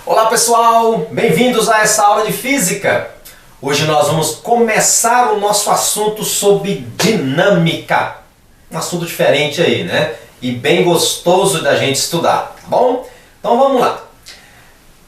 Olá pessoal, bem-vindos a essa aula de Física. Hoje nós vamos começar o nosso assunto sobre dinâmica. Um assunto diferente aí, né? E bem gostoso da gente estudar, tá bom? Então vamos lá.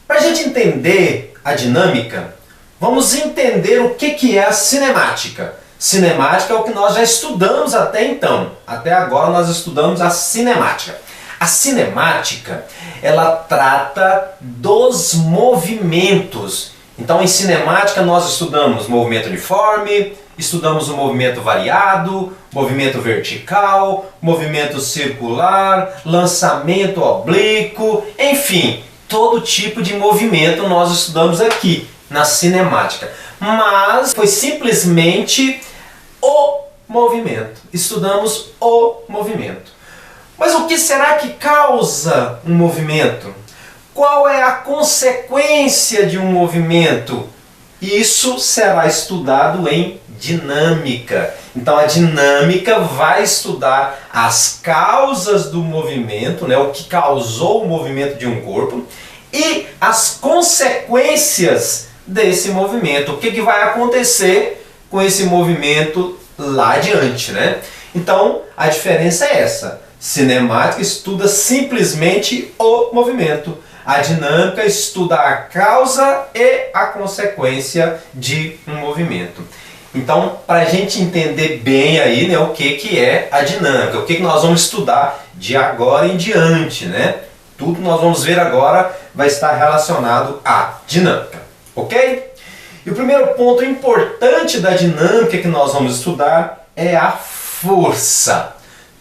Para a gente entender a dinâmica, vamos entender o que é a cinemática. Cinemática é o que nós já estudamos até então. Até agora nós estudamos a cinemática. A cinemática, ela trata dos movimentos. Então, em cinemática, nós estudamos movimento uniforme, estudamos o movimento variado, movimento vertical, movimento circular, lançamento oblíquo, enfim, todo tipo de movimento nós estudamos aqui na cinemática. Mas foi simplesmente o movimento. Estudamos o movimento. Mas o que será que causa um movimento? Qual é a consequência de um movimento? Isso será estudado em dinâmica. Então a dinâmica vai estudar as causas do movimento, né, o que causou o movimento de um corpo, e as consequências desse movimento. O que vai acontecer com esse movimento lá adiante, né? Então a diferença é essa. Cinemática estuda simplesmente o movimento. A dinâmica estuda a causa e a consequência de um movimento. Então, para a gente entender bem aí, né, o que é a dinâmica, o que nós vamos estudar de agora em diante, né? Tudo que nós vamos ver agora vai estar relacionado à dinâmica, ok? E o primeiro ponto importante da dinâmica que nós vamos estudar é a força.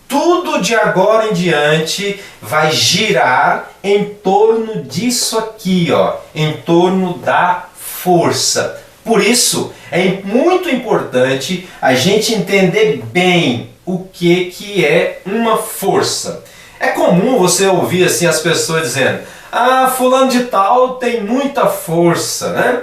Tudo de agora em diante vai girar em torno disso aqui, ó, em torno da força. Por isso, é muito importante a gente entender bem o que é uma força. É comum você ouvir assim as pessoas dizendo: "Ah, fulano de tal tem muita força", né?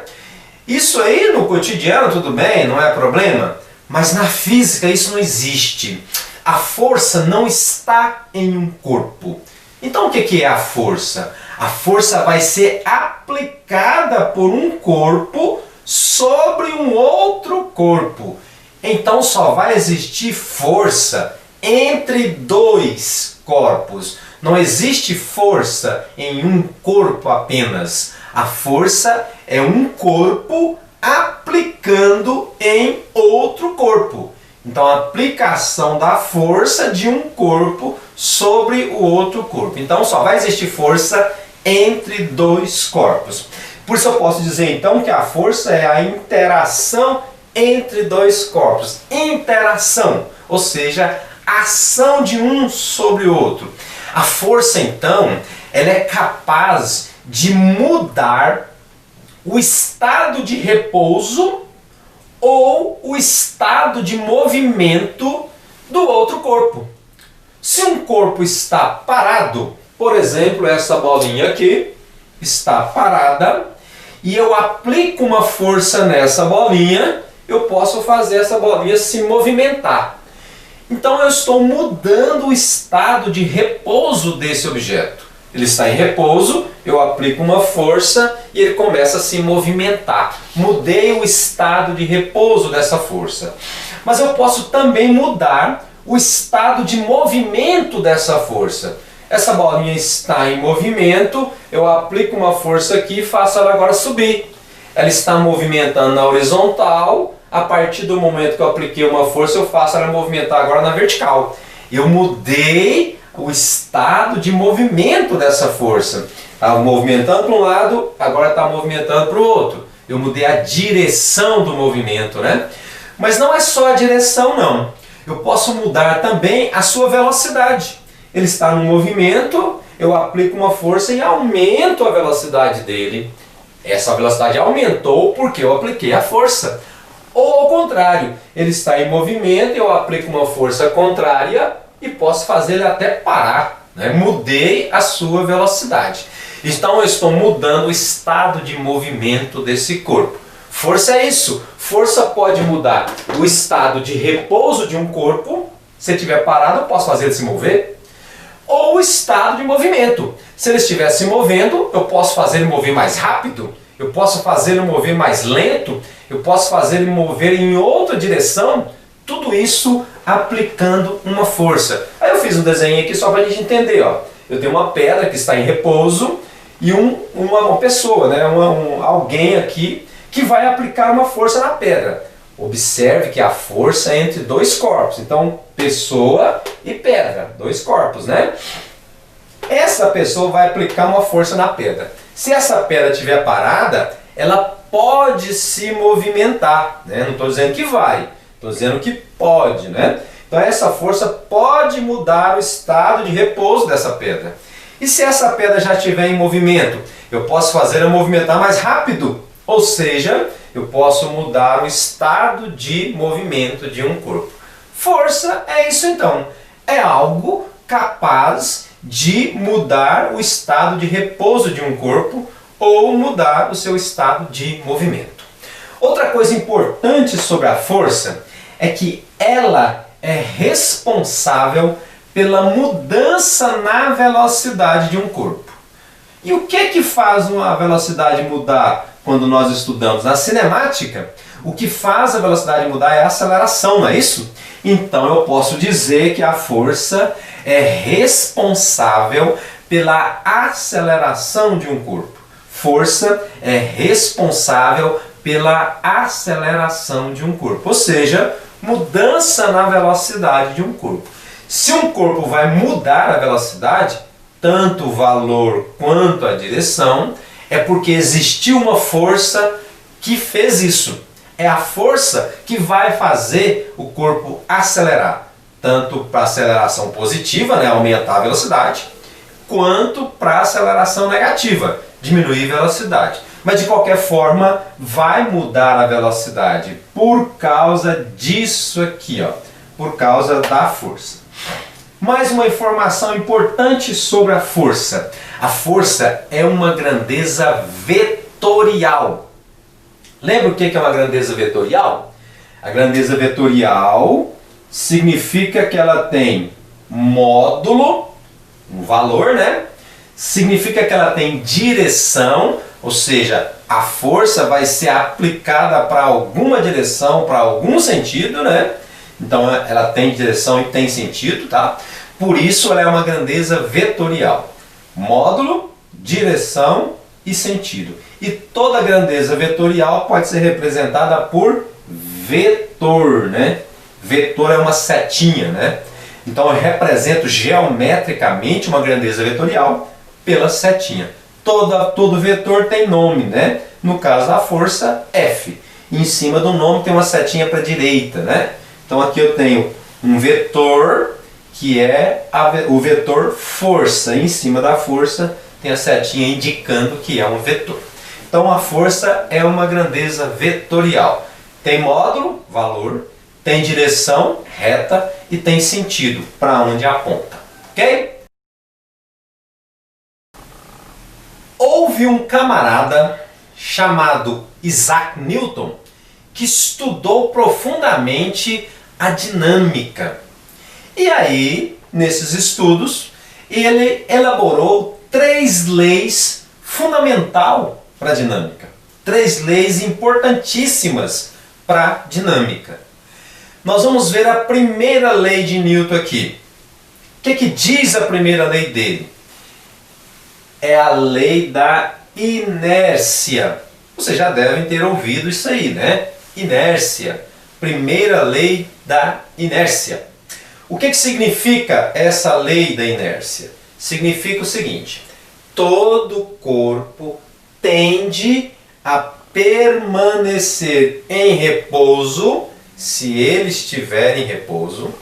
Isso aí no cotidiano tudo bem, não é problema, mas na física isso não existe. A força não está em um corpo. Então o que é a força? A força vai ser aplicada por um corpo sobre um outro corpo. Então só vai existir força entre dois corpos. Não existe força em um corpo apenas. A força é um corpo aplicando em outro corpo. Então, a aplicação da força de um corpo sobre o outro corpo. Então, só vai existir força entre dois corpos. Por isso eu posso dizer, então, que a força é a interação entre dois corpos. Interação, ou seja, ação de um sobre o outro. A força, então, ela é capaz de mudar o estado de repouso ou o estado de movimento do outro corpo. Se um corpo está parado, por exemplo, essa bolinha aqui está parada, e eu aplico uma força nessa bolinha, eu posso fazer essa bolinha se movimentar. Então eu estou mudando o estado de repouso desse objeto. Ele está em repouso, eu aplico uma força e ele começa a se movimentar. Mudei o estado de repouso dessa força. Mas eu posso também mudar o estado de movimento dessa força. Essa bolinha está em movimento, eu aplico uma força aqui e faço ela agora subir. Ela está movimentando na horizontal, a partir do momento que eu apliquei uma força, eu faço ela movimentar agora na vertical. Eu mudei o estado de movimento dessa força. Estava movimentando para um lado, agora está movimentando para o outro. Eu mudei a direção do movimento, né? Mas não é só a direção, não. Eu posso mudar também a sua velocidade. Ele está no movimento, eu aplico uma força e aumento a velocidade dele. Essa velocidade aumentou porque eu apliquei a força. Ou ao contrário, ele está em movimento, eu aplico uma força contrária e posso fazer ele até parar, né? Mudei a sua velocidade. Então eu estou mudando o estado de movimento desse corpo. Força é isso. Força pode mudar o estado de repouso de um corpo. Se ele estiver parado, eu posso fazer ele se mover. ou o estado de movimento. Se ele estiver se movendo, eu posso fazer ele mover mais rápido, eu posso fazer ele mover mais lento, eu posso fazer ele mover em outra direção, tudo isso aplicando uma força. Aí eu fiz um desenho aqui só para a gente entender. Ó. Eu tenho uma pedra que está em repouso e uma pessoa, né? Alguém aqui que vai aplicar uma força na pedra. Observe que a força é entre dois corpos. Então, pessoa e pedra, dois corpos, né? Essa pessoa vai aplicar uma força na pedra. Se essa pedra estiver parada, ela pode se movimentar, né? Não estou dizendo que vai, estou dizendo que pode, né? Então essa força pode mudar o estado de repouso dessa pedra. E se essa pedra já estiver em movimento, eu posso fazer ela movimentar mais rápido, ou seja, eu posso mudar o estado de movimento de um corpo. Força é isso então, é algo capaz de mudar o estado de repouso de um corpo ou mudar o seu estado de movimento. Outra coisa importante sobre a força é que ela é responsável pela mudança na velocidade de um corpo. E o que faz uma velocidade mudar quando nós estudamos? Na cinemática, o que faz a velocidade mudar é a aceleração, não é isso? Então eu posso dizer que a força é responsável pela aceleração de um corpo. Força é responsável pela aceleração de um corpo, ou seja, mudança na velocidade de um corpo. Se um corpo vai mudar a velocidade, tanto o valor quanto a direção, é porque existiu uma força que fez isso. É a força que vai fazer o corpo acelerar, tanto para aceleração positiva, né, aumentar a velocidade, quanto para aceleração negativa, diminuir a velocidade. Mas de qualquer forma, vai mudar a velocidade por causa disso aqui, ó, por causa da força. Mais uma informação importante sobre a força. A força é uma grandeza vetorial. Lembra o que é uma grandeza vetorial? A grandeza vetorial significa que ela tem módulo, um valor, né? Significa que ela tem direção, ou seja, a força vai ser aplicada para alguma direção, para algum sentido, né? Então ela tem direção e tem sentido, tá? Por isso ela é uma grandeza vetorial. Módulo, direção e sentido. E toda grandeza vetorial pode ser representada por vetor, né? Vetor é uma setinha, né? Então eu represento geometricamente uma grandeza vetorial pela setinha. Todo vetor tem nome, né? No caso da força, F. E em cima do nome tem uma setinha para a direita, né? Então aqui eu tenho um vetor que é o vetor força. Em cima da força tem a setinha indicando que é um vetor. Então a força é uma grandeza vetorial. Tem módulo, valor, tem direção, reta, e tem sentido, para onde aponta. Ok? Houve um camarada chamado Isaac Newton que estudou profundamente a dinâmica. E aí, nesses estudos, ele elaborou 3 leis fundamentais para a dinâmica. 3 leis importantíssimas para a dinâmica. Nós vamos ver a primeira lei de Newton aqui. O que diz a primeira lei dele? É a lei da inércia. Vocês já devem ter ouvido isso aí, né? Inércia. Primeira lei da inércia. O que significa essa lei da inércia? Significa o seguinte: todo corpo tende a permanecer em repouso, se ele estiver em repouso,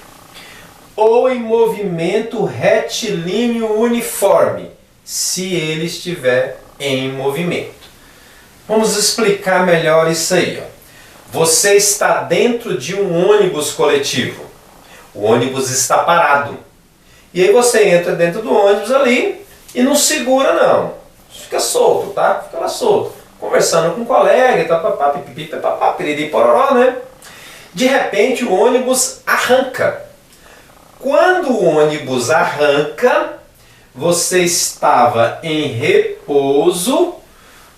ou em movimento retilíneo uniforme, se ele estiver em movimento. Vamos explicar melhor isso aí. Ó. Você está dentro de um ônibus coletivo. O ônibus está parado. E aí você entra dentro do ônibus ali e não segura não. Fica solto, tá? Fica lá solto. Conversando com um colega e tal, piriri, pororó, né? De repente o ônibus arranca. quando o ônibus arranca, você estava em repouso,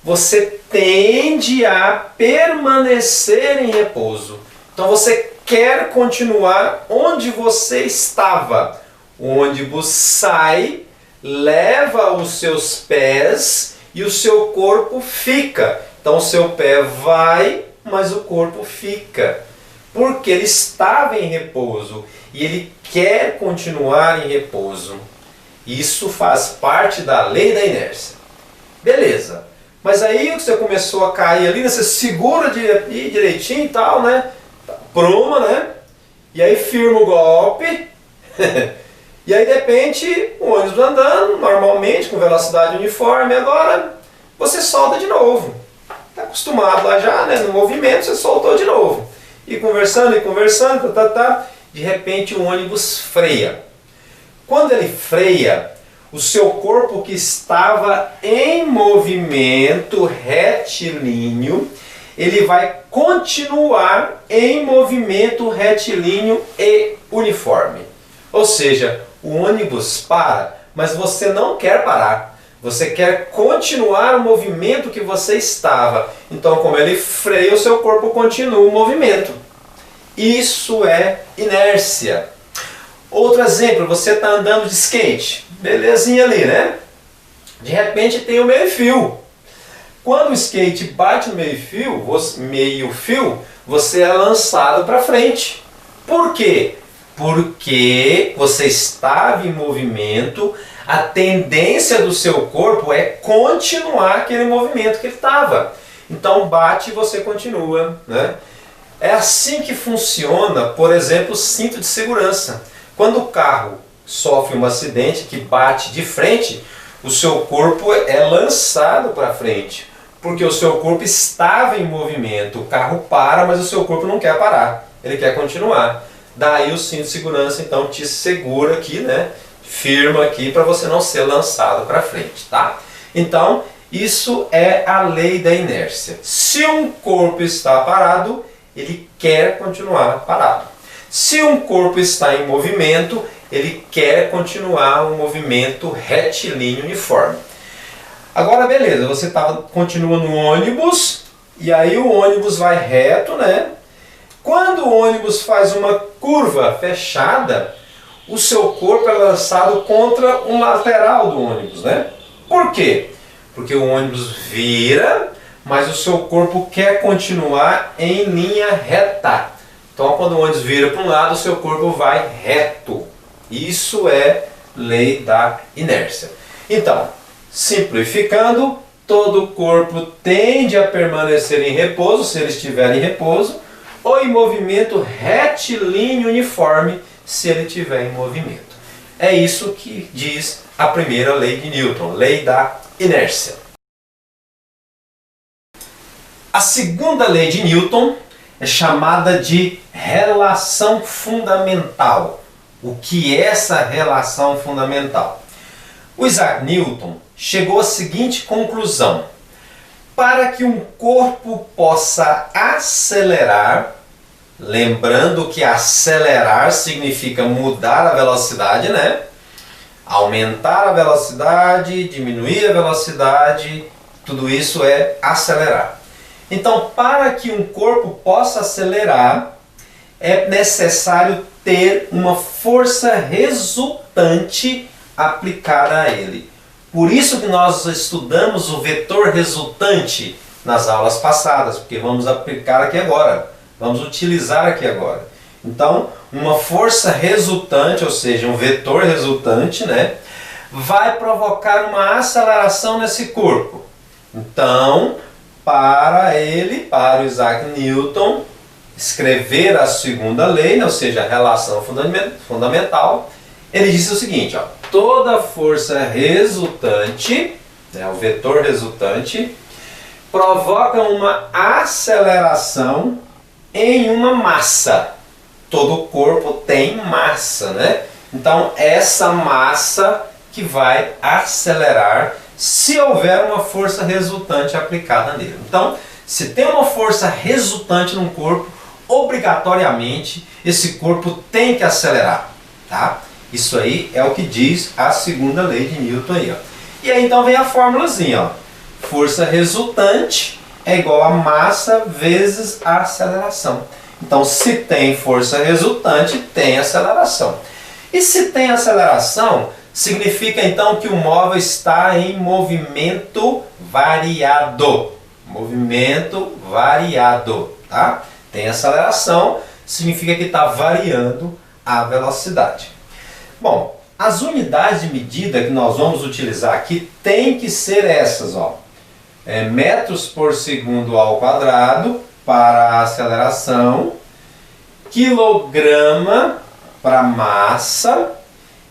você tende a permanecer em repouso. Então você quer continuar onde você estava. O ônibus sai, leva os seus pés e o seu corpo fica. Então o seu pé vai, mas o corpo fica. Porque ele estava em repouso e ele quer continuar em repouso. Isso faz parte da lei da inércia. Beleza. Mas aí você começou a cair ali, né? Você segura direitinho e tal, né? Pruma, né? E aí firma o golpe. E aí de repente o ônibus andando normalmente, com velocidade uniforme, agora você solta de novo. Está acostumado lá já, né? No movimento, você soltou de novo. E conversando, de repente o ônibus freia. Quando ele freia, o seu corpo que estava em movimento retilíneo, ele vai continuar em movimento retilíneo e uniforme. Ou seja, o ônibus para, mas você não quer parar. Você quer continuar o movimento que você estava. Então, como ele freia, o seu corpo continua o movimento. Isso é inércia. Outro exemplo, você está andando de skate. Belezinha ali, né? De repente tem o meio-fio. Quando o skate bate no meio-fio, você é lançado para frente. Por quê? Porque você estava em movimento, a tendência do seu corpo é continuar aquele movimento que ele estava. Então bate e você continua, né? É assim que funciona, por exemplo, o cinto de segurança. Quando o carro sofre um acidente que bate de frente, o seu corpo é lançado para frente, porque o seu corpo estava em movimento. O carro para, mas o seu corpo não quer parar, ele quer continuar. Daí o cinto de segurança então te segura aqui, né? Firma aqui para você não ser lançado para frente, tá? Então, isso é a lei da inércia. Se um corpo está parado, ele quer continuar parado. Se um corpo está em movimento, ele quer continuar um movimento retilíneo uniforme. Agora, beleza, você continua no ônibus, e aí o ônibus vai reto, né? Quando o ônibus faz uma curva fechada, o seu corpo é lançado contra um lateral do ônibus, né? Por quê? Porque o ônibus vira, mas o seu corpo quer continuar em linha reta. Então, quando o ônibus vira para um lado, o seu corpo vai reto. Isso é lei da inércia. Então, simplificando, todo o corpo tende a permanecer em repouso, se ele estiver em repouso, ou em movimento retilíneo uniforme, se ele estiver em movimento. É isso que diz a primeira lei de Newton, lei da inércia. A segunda lei de Newton é chamada de relação fundamental. O que é essa relação fundamental? O Isaac Newton chegou à seguinte conclusão: para que um corpo possa acelerar, lembrando que acelerar significa mudar a velocidade, né? Aumentar a velocidade, diminuir a velocidade, tudo isso é acelerar. Então, para que um corpo possa acelerar, é necessário ter uma força resultante aplicada a ele. Por isso que nós estudamos o vetor resultante nas aulas passadas, porque vamos aplicar aqui agora, vamos utilizar aqui agora. Então, uma força resultante, ou seja, um vetor resultante, né, vai provocar uma aceleração nesse corpo. Então, para o Isaac Newton, escrever a segunda lei, né, ou seja, a relação fundamental, ele disse o seguinte, ó, toda força resultante, né, o vetor resultante, provoca uma aceleração em uma massa. Todo corpo tem massa, né? Então, essa massa que vai acelerar se houver uma força resultante aplicada nele. Então, se tem uma força resultante num corpo, obrigatoriamente esse corpo tem que acelerar. tá? Isso aí é o que diz a segunda lei de Newton aí, ó. E aí então vem a formulazinha, ó. Força resultante é igual a massa vezes a aceleração. Então, se tem força resultante, tem aceleração. E se tem aceleração, significa então que o móvel está em movimento variado. Movimento variado, tá? Tem aceleração, significa que está variando a velocidade. Bom, as unidades de medida que nós vamos utilizar aqui tem que ser essas, ó. Metros por segundo ao quadrado para a aceleração, quilograma para massa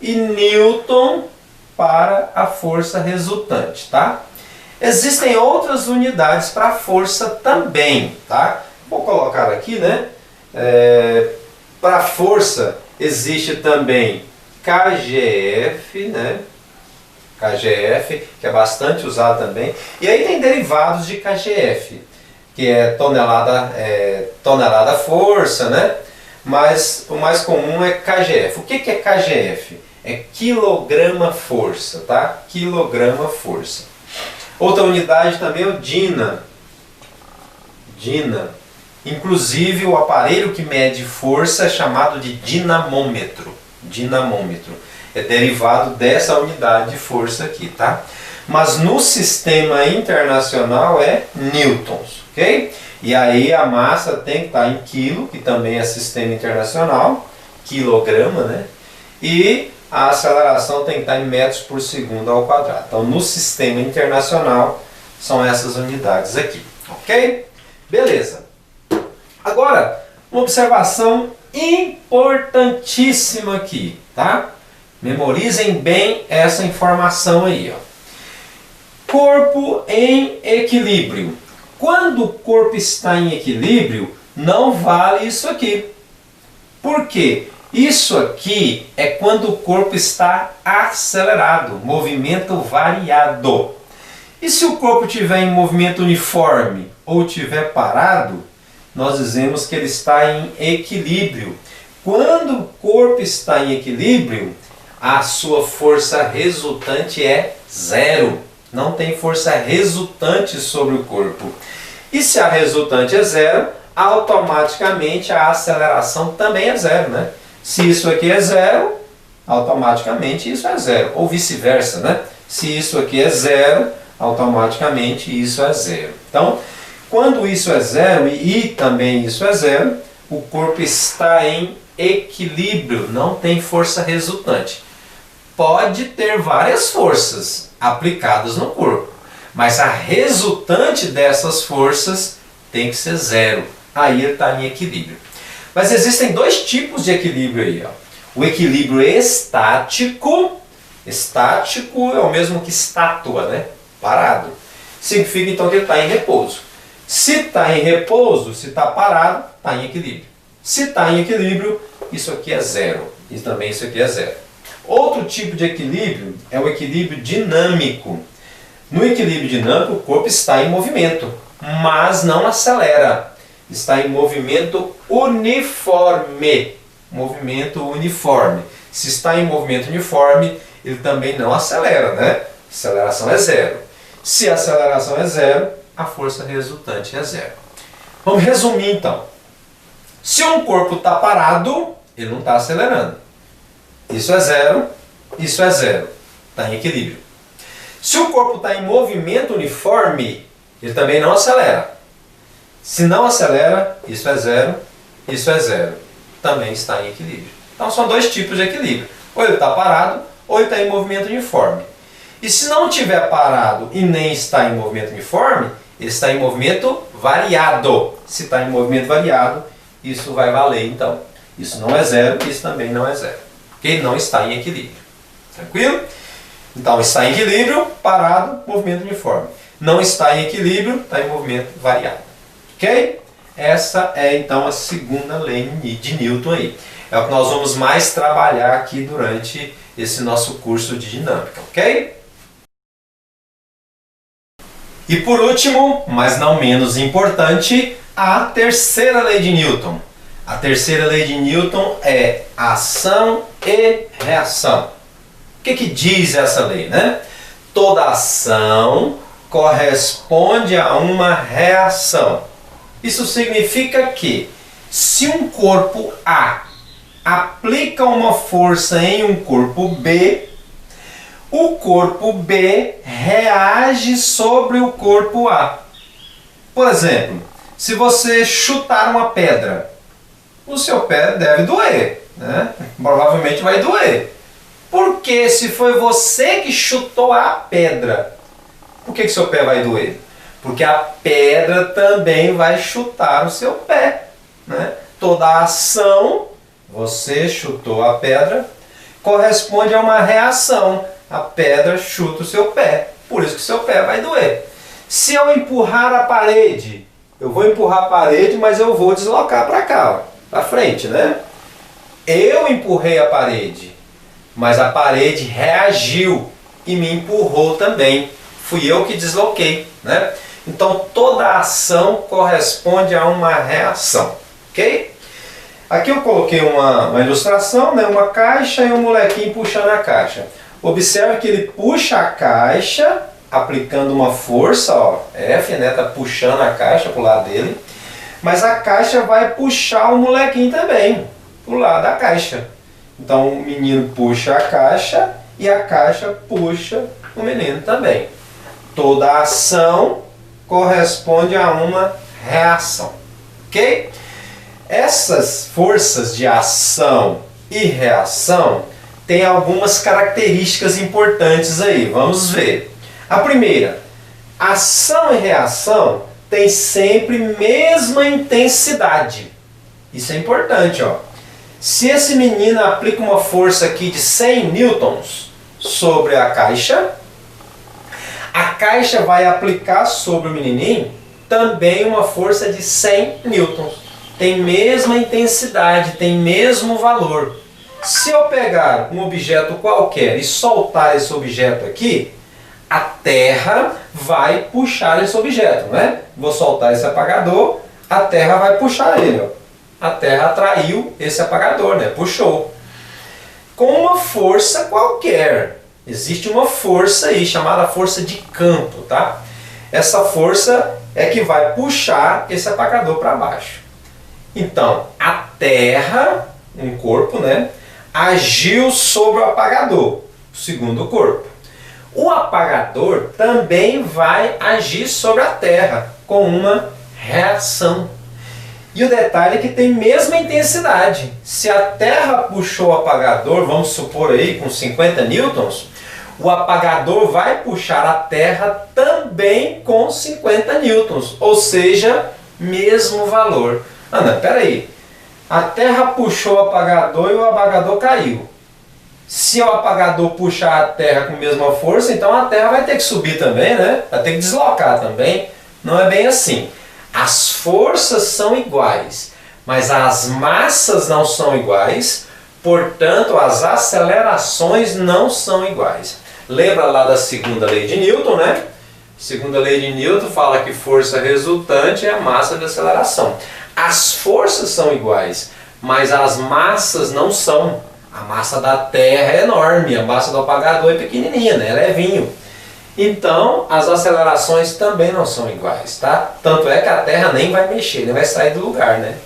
e newton para a força resultante, tá? Existem outras unidades para força também, tá? Vou colocar aqui, né? Para força existe também KGF, né? KGF, que é bastante usado também. E aí tem derivados de KGF, que é tonelada força, né? Mas o mais comum é KGF. O que é KGF? É quilograma força, tá? Quilograma força. Outra unidade também é o Dina. Dina. Inclusive o aparelho que mede força é chamado de dinamômetro. Dinamômetro. É derivado dessa unidade de força aqui, tá? Mas no sistema internacional é newtons, ok? E aí a massa tem que estar em quilo, que também é sistema internacional, quilograma, né? E a aceleração tem que estar em metros por segundo ao quadrado. Então no sistema internacional são essas unidades aqui, ok? Beleza. Agora, uma observação importantíssima aqui, tá? Memorizem bem essa informação aí, ó. Corpo em equilíbrio. Quando o corpo está em equilíbrio, não vale isso aqui. Por quê? Isso aqui é quando o corpo está acelerado, movimento variado. E se o corpo estiver em movimento uniforme ou estiver parado, nós dizemos que ele está em equilíbrio. Quando o corpo está em equilíbrio, a sua força resultante é zero. Não tem força resultante sobre o corpo. E se a resultante é zero, automaticamente a aceleração também é zero, né? Se isso aqui é zero, automaticamente isso é zero. Ou vice-versa, né? Se isso aqui é zero, automaticamente isso é zero. Então, quando isso é zero e também isso é zero, o corpo está em equilíbrio, não tem força resultante. Pode ter várias forças aplicadas no corpo, mas a resultante dessas forças tem que ser zero. Aí ele está em equilíbrio. Mas existem dois tipos de equilíbrio aí, ó. O equilíbrio estático. Estático é o mesmo que estátua, né? Parado. Significa então que ele está em repouso. Se está em repouso, se está parado, está em equilíbrio. Se está em equilíbrio, isso aqui é zero. E também isso aqui é zero. Outro tipo de equilíbrio é o equilíbrio dinâmico. No equilíbrio dinâmico, o corpo está em movimento, mas não acelera. Está em movimento uniforme. Movimento uniforme. Se está em movimento uniforme, ele também não acelera, né? Aceleração é zero. Se a aceleração é zero, a força resultante é zero. Vamos resumir então. Se um corpo está parado, ele não está acelerando. Isso é zero, isso é zero. Está em equilíbrio. Se o corpo está em movimento uniforme, ele também não acelera. Se não acelera, isso é zero, isso é zero. Também está em equilíbrio. Então são dois tipos de equilíbrio. Ou ele está parado, ou ele está em movimento uniforme. E se não estiver parado e nem está em movimento uniforme, ele está em movimento variado. Se está em movimento variado, isso vai valer então. Isso não é zero, isso também não é zero. Porque ele não está em equilíbrio. Tranquilo? Então está em equilíbrio, parado, movimento uniforme. Não está em equilíbrio, está em movimento variado. Ok? Essa é então a segunda lei de Newton aí. É o que nós vamos mais trabalhar aqui durante esse nosso curso de dinâmica. Ok? E por último, mas não menos importante, a terceira lei de Newton. A terceira lei de Newton é ação e reação. O que diz essa lei, né? Toda ação corresponde a uma reação. Isso significa que se um corpo A aplica uma força em um corpo B, o corpo B reage sobre o corpo A. Por exemplo, se você chutar uma pedra, o seu pé deve doer, né? Provavelmente vai doer. Porque se foi você que chutou a pedra, por que seu pé vai doer? Porque a pedra também vai chutar o seu pé, né? Toda ação, você chutou a pedra, corresponde a uma reação. A pedra chuta o seu pé, por isso que seu pé vai doer. Se eu empurrar a parede, eu vou empurrar a parede, mas eu vou deslocar para cá, ó, para frente, né? Eu empurrei a parede, mas a parede reagiu e me empurrou também. Fui eu que desloquei, né? Então toda ação corresponde a uma reação, ok? Aqui eu coloquei uma ilustração, né? Uma caixa e um molequinho puxando a caixa. Observe que ele puxa a caixa, aplicando uma força, ó, F, né? Tá puxando a caixa para o lado dele. Mas a caixa vai puxar o molequinho também, para o lado da caixa. Então o menino puxa a caixa e a caixa puxa o menino também. Toda ação corresponde a uma reação, ok? Essas forças de ação e reação têm algumas características importantes aí, vamos ver. A primeira, ação e reação têm sempre mesma intensidade. Isso é importante, ó. Se esse menino aplica uma força aqui de 100 newtons sobre a caixa vai aplicar sobre o menininho também uma força de 100 newtons. Tem mesma intensidade, tem mesmo valor. Se eu pegar um objeto qualquer e soltar esse objeto aqui, a Terra vai puxar esse objeto, né? Vou soltar esse apagador, a Terra vai puxar ele, ó. A Terra atraiu esse apagador, né? Puxou. Com uma força qualquer. Existe uma força aí, chamada força de campo, tá? Essa força é que vai puxar esse apagador para baixo. Então, a Terra, um corpo, né? Agiu sobre o apagador, o segundo corpo. O apagador também vai agir sobre a Terra, com uma reação. E o detalhe é que tem mesma intensidade. Se a Terra puxou o apagador, vamos supor aí com 50 newtons, o apagador vai puxar a Terra também com 50 newtons, ou seja, mesmo valor. Ana, peraí, a Terra puxou o apagador e o apagador caiu. Se o apagador puxar a Terra com a mesma força, então a Terra vai ter que subir também, né? Vai ter que deslocar também. Não é bem assim. As forças são iguais, mas as massas não são iguais, portanto as acelerações não são iguais. Lembra lá da segunda lei de Newton, né? Segunda lei de Newton fala que força resultante é a massa de aceleração. As forças são iguais, mas as massas não são. A massa da Terra é enorme, a massa do apagador é pequenininha, né? É levinho. Então, as acelerações também não são iguais, tá? Tanto é que a Terra nem vai mexer, nem vai sair do lugar, né?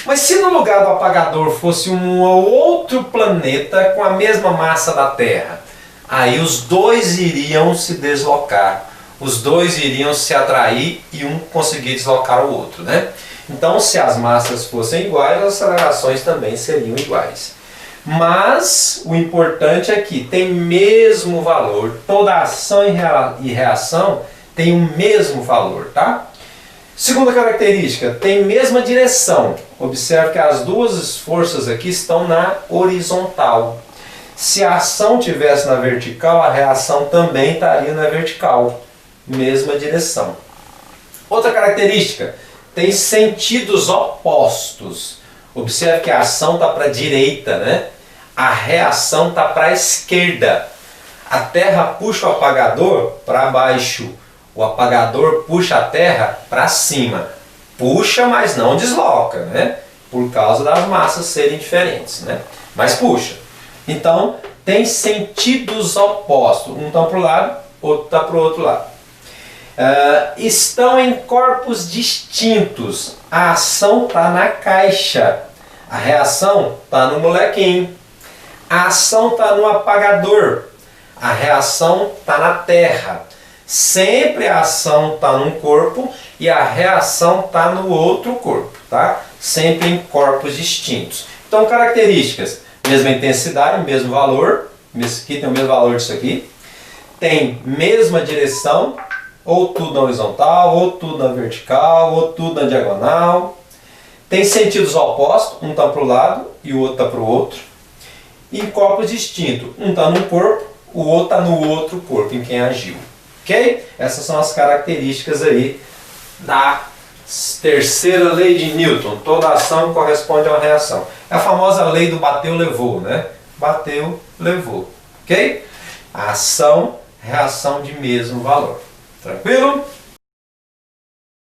Mas se no lugar do apagador fosse um outro planeta com a mesma massa da Terra, aí os dois iriam se deslocar, os dois iriam se atrair e um conseguir deslocar o outro, né? Então, se as massas fossem iguais, as acelerações também seriam iguais. Mas o importante é que tem mesmo valor. Toda ação e reação tem o mesmo valor, tá? Segunda característica, tem mesma direção. Observe que as duas forças aqui estão na horizontal. Se a ação tivesse na vertical, a reação também estaria na vertical. Mesma direção. Outra característica, tem sentidos opostos. Observe que a ação está para a direita, né? A reação está para a esquerda. A Terra puxa o apagador para baixo. O apagador puxa a Terra para cima. Puxa, mas não desloca, né? por causa das massas serem diferentes, né? Mas puxa. Então, tem sentidos opostos. Um está para o lado, outro está para o outro lado. Estão em corpos distintos. A ação está na caixa. A reação está no molequinho. A ação está no apagador. A reação está na terra. Sempre a ação está num corpo e a reação está no outro corpo, tá? Sempre em corpos distintos. Então, características: mesma intensidade, mesmo valor. Esse aqui tem o mesmo valor disso aqui. Tem mesma direção, ou tudo na horizontal, ou tudo na vertical, ou tudo na diagonal. Tem sentidos opostos, um está para o lado e o outro está para o outro. Em corpos distintos, um está num corpo, o outro está no outro corpo, em quem agiu. Ok? Essas são as características aí da terceira lei de Newton. Toda ação corresponde a uma reação. É a famosa lei do bateu, levou, né? Bateu, levou. Ok? Ação, reação de mesmo valor. Tranquilo?